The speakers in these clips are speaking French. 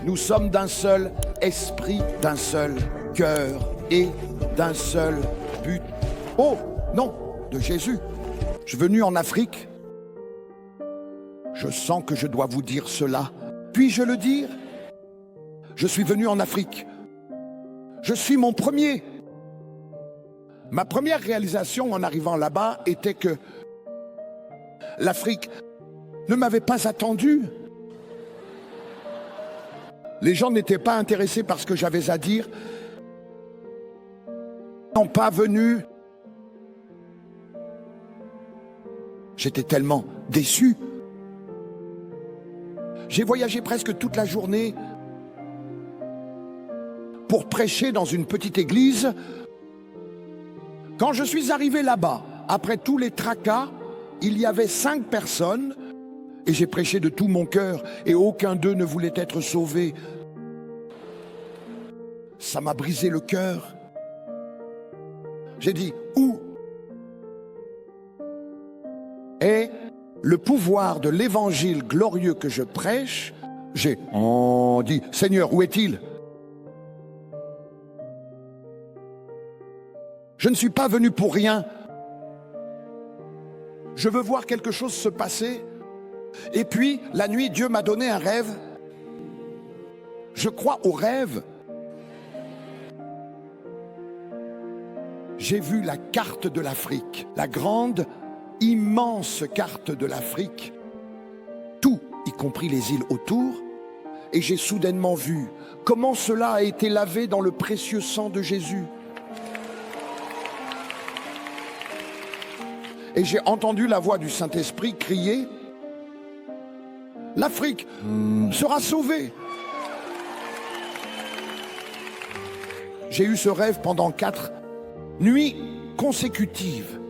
Nous sommes d'un seul esprit, d'un seul cœur et d'un seul but. Oh, non, de Jésus. Je suis venu en Afrique. Je sens que je dois vous dire cela. Puis-je le dire? Je suis venu en Afrique. Je suis mon premier. Ma première réalisation en arrivant là-bas était que l'Afrique ne m'avait pas attendu. Les gens n'étaient pas intéressés par ce que j'avais à dire. Ils n'ont pas venu. J'étais tellement déçu. J'ai voyagé presque toute la journée pour prêcher dans une petite église. Quand je suis arrivé là-bas, après tous les tracas, il y avait 5 personnes et j'ai prêché de tout mon cœur et aucun d'eux ne voulait être sauvé. Ça m'a brisé le cœur. J'ai dit, où est le pouvoir de l'évangile glorieux que je prêche? J'ai dit, Seigneur, où est-il? Je ne suis pas venu pour rien. Je veux voir quelque chose se passer. Et puis, la nuit, Dieu m'a donné un rêve. Je crois au rêve. J'ai vu la carte de l'Afrique, la grande, immense carte de l'Afrique, tout, y compris les îles autour, et j'ai soudainement vu comment cela a été lavé dans le précieux sang de Jésus. Et j'ai entendu la voix du Saint-Esprit crier « L'Afrique sera sauvée !» J'ai eu ce rêve pendant 4 nuits consécutives.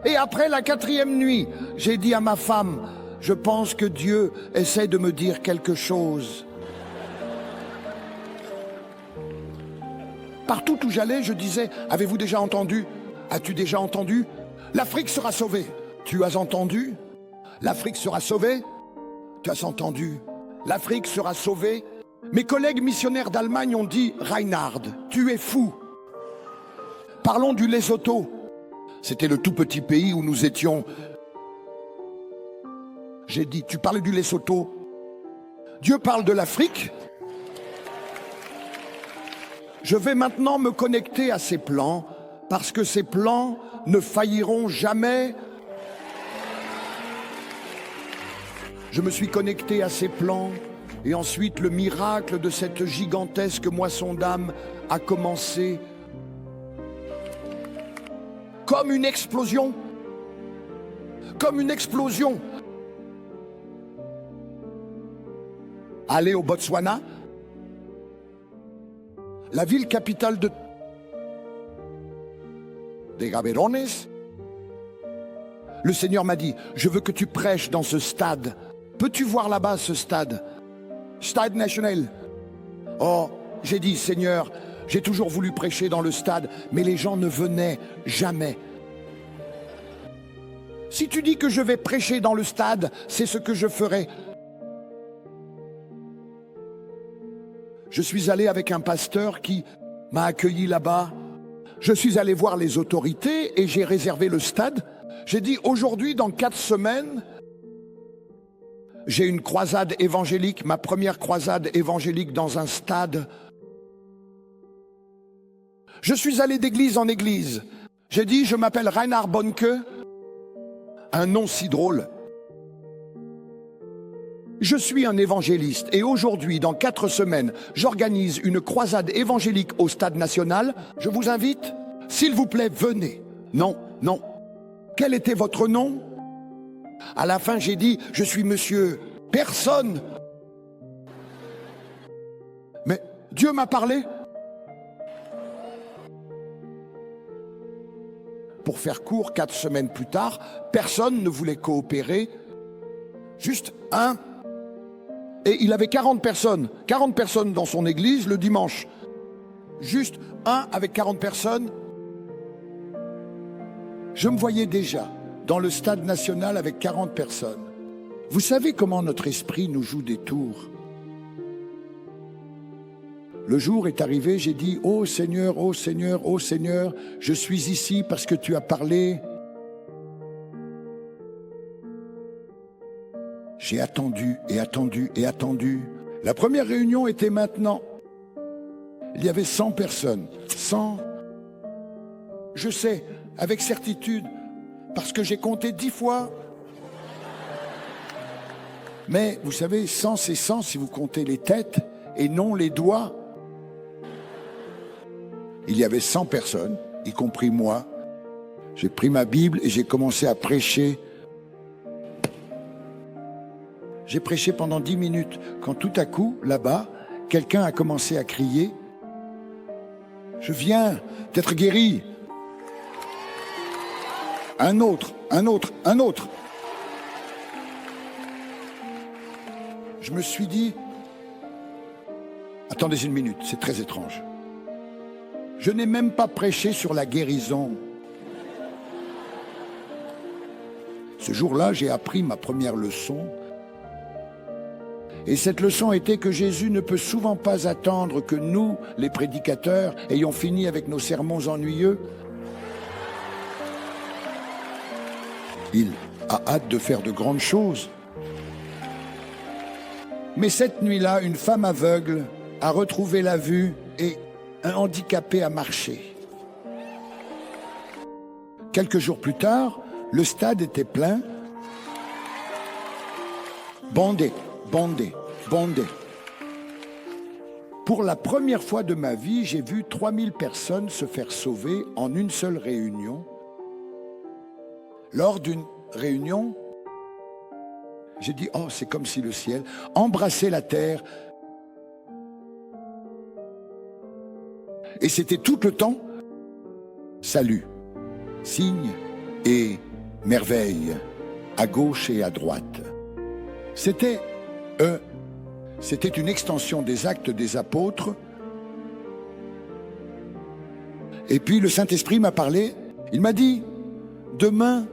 Et après la 4e nuit, j'ai dit à ma femme « Je pense que Dieu essaie de me dire quelque chose. » Partout où j'allais, je disais « Avez-vous déjà entendu ? As-tu déjà entendu ? L'Afrique sera sauvée. » Tu as entendu ? L'Afrique sera sauvée. Tu as entendu? L'Afrique sera sauvée. Mes collègues missionnaires d'Allemagne ont dit « Reinhard, tu es fou. » Parlons du Lesotho. C'était le tout petit pays où nous étions. J'ai dit, tu parlais du Lesotho. Dieu parle de l'Afrique. Je vais maintenant me connecter à ses plans, parce que ces plans ne failliront jamais. Je me suis connecté à ces plans, et ensuite le miracle de cette gigantesque moisson d'âme a commencé. Comme une explosion. Comme une explosion. Aller au Botswana, la ville capitale des Gaborone. Le Seigneur m'a dit, je veux que tu prêches dans ce stade. Peux-tu voir là-bas ce stade? Stade national. Oh, j'ai dit, Seigneur, j'ai toujours voulu prêcher dans le stade, mais les gens ne venaient jamais. Si tu dis que je vais prêcher dans le stade, c'est ce que je ferai. Je suis allé avec un pasteur qui m'a accueilli là-bas. Je suis allé voir les autorités et j'ai réservé le stade. J'ai dit, aujourd'hui, dans 4 semaines, j'ai une croisade évangélique, ma première croisade évangélique dans un stade. Je suis allé d'église en église. J'ai dit, je m'appelle Reinhard Bonnke. Un nom si drôle. Je suis un évangéliste et aujourd'hui, dans 4 semaines, j'organise une croisade évangélique au Stade National. Je vous invite, s'il vous plaît, venez. Non, non. Quel était votre nom? À la fin, j'ai dit, je suis monsieur personne. Mais Dieu m'a parlé. Pour faire court, 4 semaines plus tard, personne ne voulait coopérer. Juste un. Et il avait 40 personnes dans son église le dimanche. Juste un avec 40 personnes. Je me voyais déjà dans le Stade National avec 40 personnes. Vous savez comment notre esprit nous joue des tours? Le jour est arrivé, j'ai dit, ô Seigneur, ô Seigneur, ô Seigneur, je suis ici parce que tu as parlé. J'ai attendu et attendu et attendu. La première réunion était maintenant. Il y avait 100 personnes. 100. Je sais, avec certitude, parce que j'ai compté 10 fois. Mais vous savez, 100 c'est 100 si vous comptez les têtes et non les doigts. Il y avait 100 personnes, y compris moi. J'ai pris ma Bible et j'ai commencé à prêcher. J'ai prêché pendant 10 minutes, quand tout à coup, là-bas, quelqu'un a commencé à crier « Je viens d'être guéri !» Un autre, un autre, un autre. Je me suis dit « Attendez une minute, c'est très étrange. Je n'ai même pas prêché sur la guérison. » Ce jour-là, j'ai appris ma première leçon. Et cette leçon était que Jésus ne peut souvent pas attendre que nous, les prédicateurs, ayons fini avec nos sermons ennuyeux. Il a hâte de faire de grandes choses. Mais cette nuit-là, une femme aveugle a retrouvé la vue et un handicapé a marché. Quelques jours plus tard, le stade était plein, bondé. Bondé. Pour la première fois de ma vie, j'ai vu 3000 personnes se faire sauver en une seule réunion. Lors d'une réunion, j'ai dit, oh, c'est comme si le ciel embrassait la terre. Et c'était tout le temps, salut, signe et merveille, à gauche et à droite. C'était une extension des actes des apôtres. Et puis le Saint-Esprit m'a parlé, il m'a dit, demain,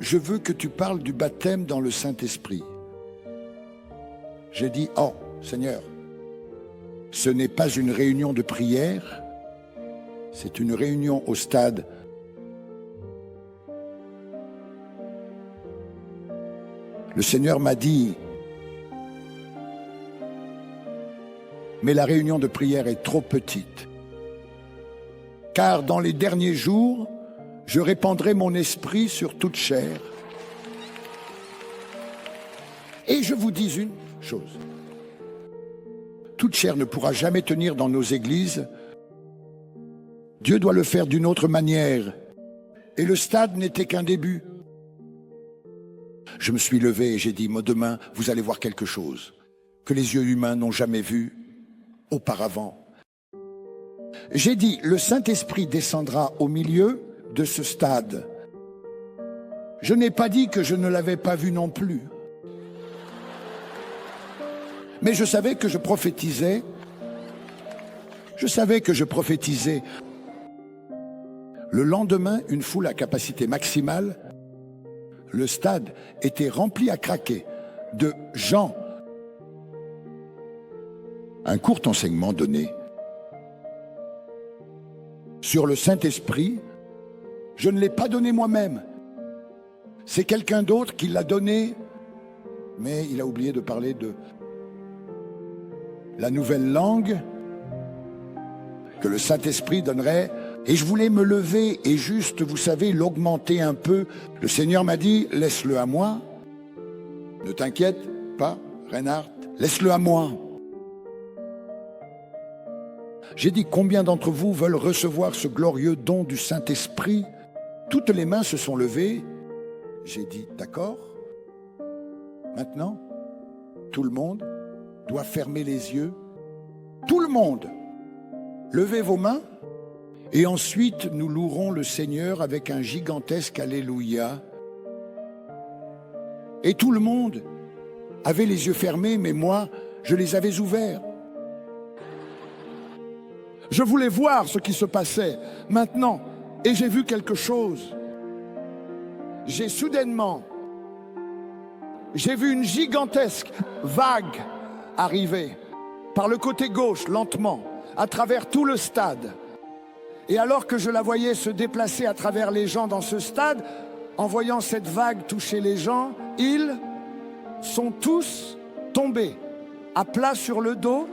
je veux que tu parles du baptême dans le Saint-Esprit. J'ai dit, oh Seigneur, ce n'est pas une réunion de prière, c'est une réunion au stade. Le Seigneur m'a dit, mais la réunion de prière est trop petite. Car dans les derniers jours, je répandrai mon esprit sur toute chair. Et je vous dis une chose. Toute chair ne pourra jamais tenir dans nos églises. Dieu doit le faire d'une autre manière. Et le stade n'était qu'un début. Je me suis levé et j'ai dit, moi demain, vous allez voir quelque chose que les yeux humains n'ont jamais vu auparavant. J'ai dit, le Saint-Esprit descendra au milieu de ce stade. Je n'ai pas dit que je ne l'avais pas vu non plus. Mais je savais que je prophétisais. Je savais que je prophétisais. Le lendemain, une foule à capacité maximale, le stade était rempli à craquer de gens. Un court enseignement donné sur le Saint-Esprit, je ne l'ai pas donné moi-même. C'est quelqu'un d'autre qui l'a donné, mais il a oublié de parler de la nouvelle langue que le Saint-Esprit donnerait. Et je voulais me lever et juste, vous savez, l'augmenter un peu. Le Seigneur m'a dit, laisse-le à moi. Ne t'inquiète pas, Reinhard, laisse-le à moi. J'ai dit, combien d'entre vous veulent recevoir ce glorieux don du Saint-Esprit? Toutes les mains se sont levées. J'ai dit, d'accord. Maintenant, tout le monde doit fermer les yeux. Tout le monde. Levez vos mains. Et ensuite, nous louerons le Seigneur avec un gigantesque Alléluia. Et tout le monde avait les yeux fermés, mais moi, je les avais ouverts. Je voulais voir ce qui se passait maintenant, et j'ai vu quelque chose. J'ai vu une gigantesque vague arriver par le côté gauche, lentement. à travers tout le stade. Et alors que je la voyais se déplacer à travers les gens dans ce stade, en voyant cette vague toucher les gens, ils sont tous tombés à plat sur le dos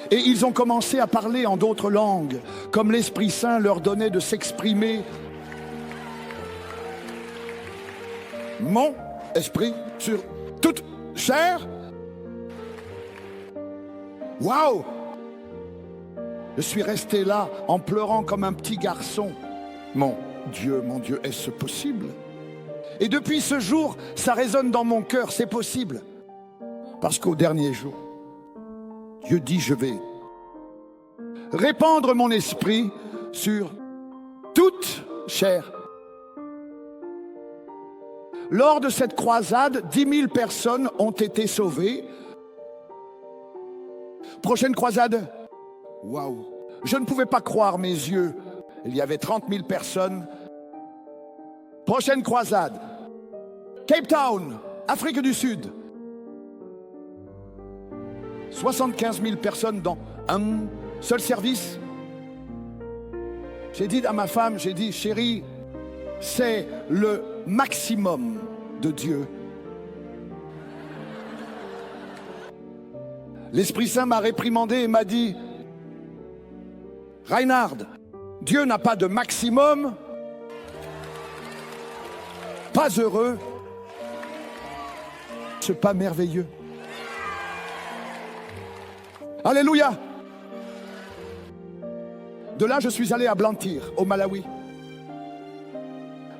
et ils ont commencé à parler en d'autres langues, comme l'Esprit Saint leur donnait de s'exprimer. Mon esprit sur toute chair. Waouh! Je suis resté là en pleurant comme un petit garçon. Mon Dieu, est-ce possible? Et depuis ce jour, ça résonne dans mon cœur, c'est possible. Parce qu'au dernier jour, Dieu dit, je vais répandre mon esprit sur toute chair. Lors de cette croisade, 10 000 personnes ont été sauvées. Prochaine croisade. Waouh! Je ne pouvais pas croire mes yeux. Il y avait 30 000 personnes. Prochaine croisade. Cape Town, Afrique du Sud. 75 000 personnes dans un seul service. J'ai dit à ma femme, j'ai dit, chérie, c'est le maximum de Dieu. L'Esprit Saint m'a réprimandé et m'a dit, Reinhard, Dieu n'a pas de maximum, pas heureux, c'est pas merveilleux. Alléluia. De là, je suis allé à Blantyre, au Malawi.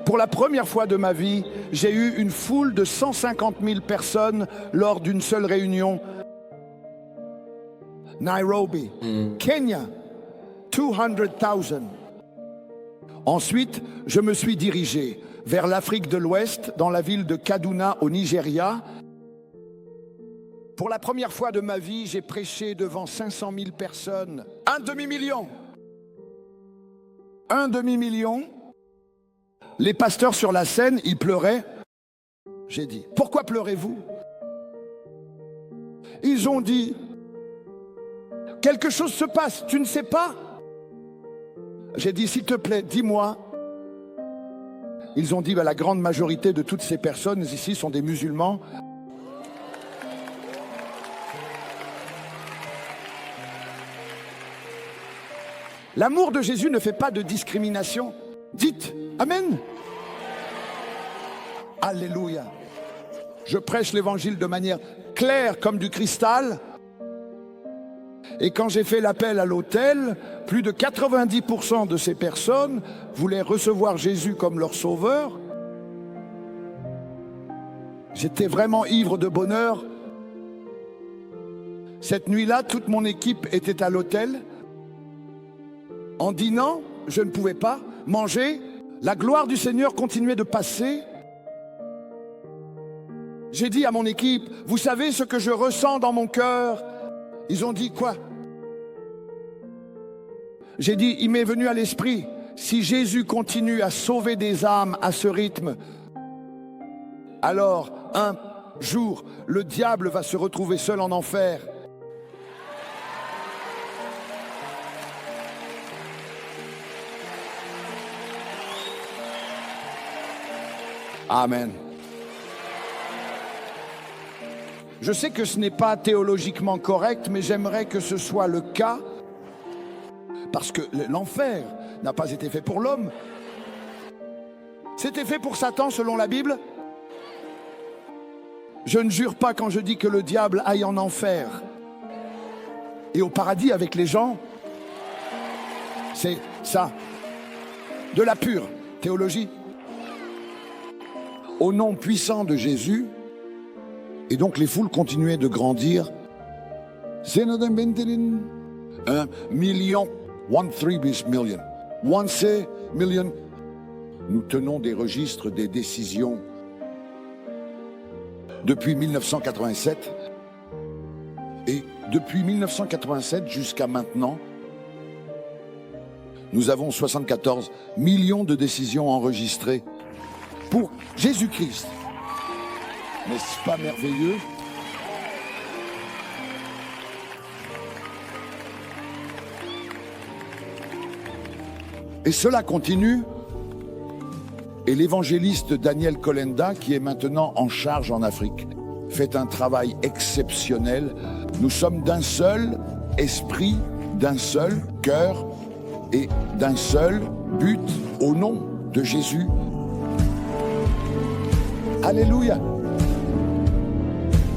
Pour la première fois de ma vie, j'ai eu une foule de 150 000 personnes lors d'une seule réunion. Nairobi, Kenya, 200,000. Ensuite, je me suis dirigé vers l'Afrique de l'Ouest, dans la ville de Kaduna, au Nigeria. Pour la première fois de ma vie, j'ai prêché devant 500 000 personnes. Un demi-million. Un demi-million. Les pasteurs sur la scène, ils pleuraient. J'ai dit, pourquoi pleurez-vous? Ils ont dit, quelque chose se passe, tu ne sais pas? J'ai dit, s'il te plaît, dis-moi. Ils ont dit, la grande majorité de toutes ces personnes ici sont des musulmans. L'amour de Jésus ne fait pas de discrimination. Dites Amen. Alléluia. Je prêche l'évangile de manière claire comme du cristal. Et quand j'ai fait l'appel à l'autel, plus de 90% de ces personnes voulaient recevoir Jésus comme leur sauveur. J'étais vraiment ivre de bonheur. Cette nuit-là, toute mon équipe était à l'autel. En dînant, je ne pouvais pas manger. La gloire du Seigneur continuait de passer. J'ai dit à mon équipe, vous savez ce que je ressens dans mon cœur? Ils ont dit quoi? J'ai dit, il m'est venu à l'esprit, si Jésus continue à sauver des âmes à ce rythme, alors un jour, le diable va se retrouver seul en enfer. Amen. Je sais que ce n'est pas théologiquement correct, mais j'aimerais que ce soit le cas, parce que l'enfer n'a pas été fait pour l'homme. C'était fait pour Satan selon la Bible. Je ne jure pas quand je dis que le diable aille en enfer et au paradis avec les gens. C'est ça, de la pure théologie. Au nom puissant de Jésus, et donc les foules continuaient de grandir. 1 million, 1,3 million, 1 million. Nous tenons des registres des décisions depuis 1987. Et depuis 1987 jusqu'à maintenant, nous avons 74 millions de décisions enregistrées pour Jésus-Christ. N'est-ce pas merveilleux? Et cela continue. Et l'évangéliste Daniel Kolenda, qui est maintenant en charge en Afrique, fait un travail exceptionnel. Nous sommes d'un seul esprit, d'un seul cœur et d'un seul but au nom de Jésus. Alléluia.